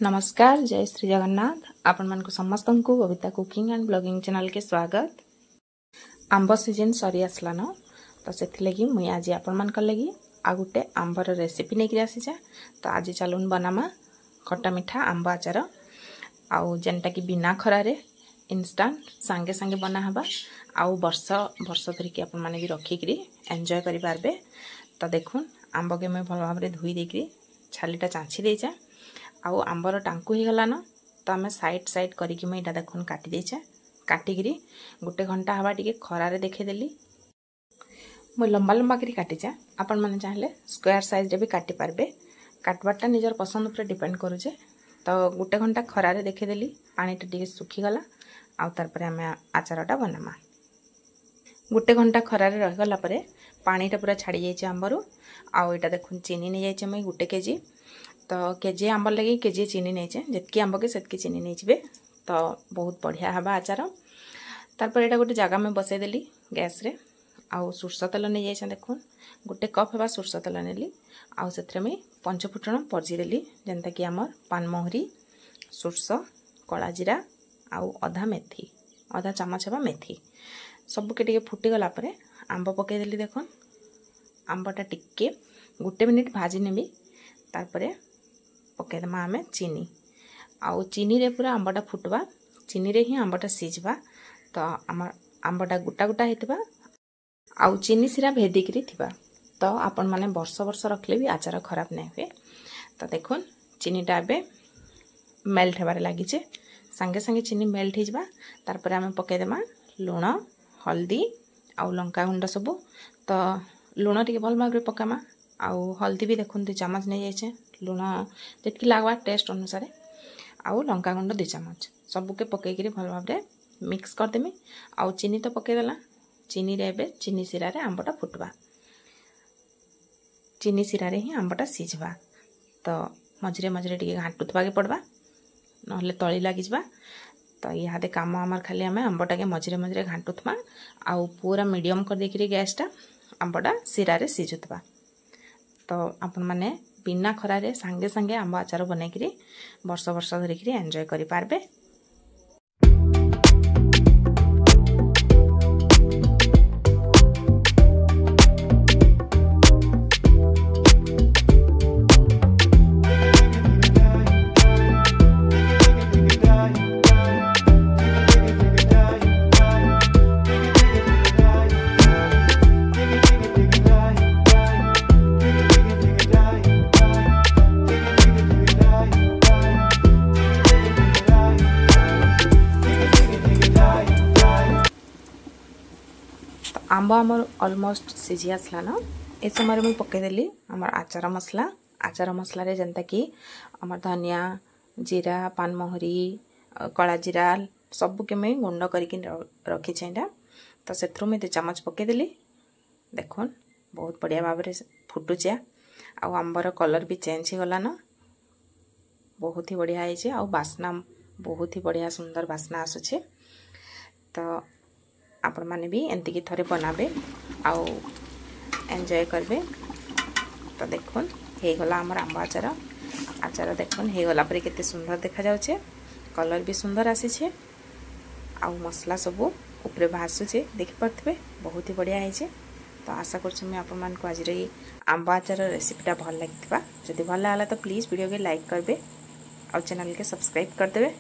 नमस्कार, जय श्री जगन्नाथ। आपण मानक समस्त को Babita cooking and blogging channel के स्वागत। आंब सीजन सरी आसलान तो से मुझे आज आपण मान लगी आ गोटे आंबर रेसिपी नहीं आसीचे। तो आज चलून बनामा खट्टा मिठा आंब आचार आउ जेनटा कि बिना खरारे इंस्टांट सांगे सांगे बना हबा आउ वर्ष वर्ष धरिकी आपण माने भी रखिकी एंजॉय करि पारबे। तो देखुन आंब के मैं भल भाव धोई देकरी छालीटा चाँची देचे आउ आंबर टांकु हो गलान। तो आम साइड साइड करके मुझे देखुन काटी देचे काटिकी गोटे घंटा हवा टी खरारे देखेदेली। मुझे लंबा लंबा करी काटीचे आपण मैंने चाहिए स्क्वायर साइज रे भी काटी पारबे। काटबाटा निजर पसंद पर डिपेंड करुचे। तो गोटे घंटा खरारे देखेदेली पानीटा टी सुखीगला आउ तार आम आचारटा बनामा। गोटे घंटा खरारे रहीगला पानीटा पूरा छाड़ी जाइए आंबरू आउ यहाँ देखुन चीनी नहीं जाइए मुझे गोटे केजी। तो केजी आंब लगे केजी चीनी नहीं जितकी आंब के सेतकी चीनी नहीं जाए। तो बहुत बढ़िया हवा आचार। तारपर यहाँ गोटे जगह में बसईदेली गैस रे आउ सोरष तेल नहीं जाइए देखुन गोटे कप हवा सोरष तेल नेली आउ से मुझे पंचफुटण परजीदेली जेनता कि आमर पानमहुरी सोरष कला जीरा आउ अधा मेथी अधा चामच हवा मेथी सबके टे फुटीगला आंब पकईदेली। देखुन आंबटा टिके गोटे मिनिट भाजी नेबी तारपरे पकईदमा आम चीनी आउ चीनी रे पूरा आंबटा फुटवा चीनी रे ही आंबटा सीझवा। तो आम आंबटा गोटा गोटा होता आउ चीनी सिरा भेदिकी थिबा। तो आपण माने वर्ष वर्ष रखले भी आचार खराब नहीं हुए। तो देखुन चीनीटा एबे मेल्ट होबार लगिचे सांगे सांगे चीनी मेल्ट होगा। तारपर आम पकईदमा लुण हल्दी आउ लंका गुंड सबू। तो लुण टी भल भाव पकामा आउ हल्दी भी देखुन 2 चामच नहीं जाइए लुण जितकी लगवा टेस्ट अनुसार आउ लंका गुंड 2 चामच सबके पकईकरी भल भाव मिक्स करदेमी। आउ चीनी तो पकईदेला चीनी रे एबे चीनी सिरा रे आंबटा फुटवा चीनी सिरा रे ही आंबटा सीझवा। तो मझे मझे टी घाटुवा के पड़वा नहले तली लगी जा। तो इहादे काम आमर खाली आम आंबटा के मझे मझे घाटुवा आउ पूरा मीडियम कर देकरी गैसटा आंबटा सिरा रे सीझुवा। तो आपण माने बिना खरारे सांगे सांगे आंब आचार बनईकरी वर्ष वर्ष धरिकी एंजॉय करि पारबे। आंब आमर ऑलमोस्ट सीझी आसलान ए समय मुझे पकईदेली आमर आचार मसला रे जेनता कि आमर धनिया जीरा पानमहुरी कला जीरा सबके मुझे गुंड करके रखी। तो से 2 चामच पकईदेली देखुन बहुत बढ़िया भाव में फुटुचे आउ आंबर कलर भी चेंज हो गलान बहुत ही बढ़िया है आउ बास्ना बहुत ही बढ़िया सुंदर बास्ना आसुचे। तो आपण माने भी एंती की थरे बनाबे आउ एंजॉय करबे। तो देखुन हे गला हमर आंबा आचार देखुन हे गला परे केते सुंदर देखा जाउछे कलर भी सुंदर आसी छे आउ मसला सब ऊपर भासुचे देखि परथबे बहुत ही बढ़िया है। तो आशा करछु मैं आपण मान को आज रे आंबा आचार रेसिपीटा भल लागथिबा। जदि भल लागला तो प्लीज वीडियो के लाइक करबे और चैनल के सब्सक्राइब कर देबे।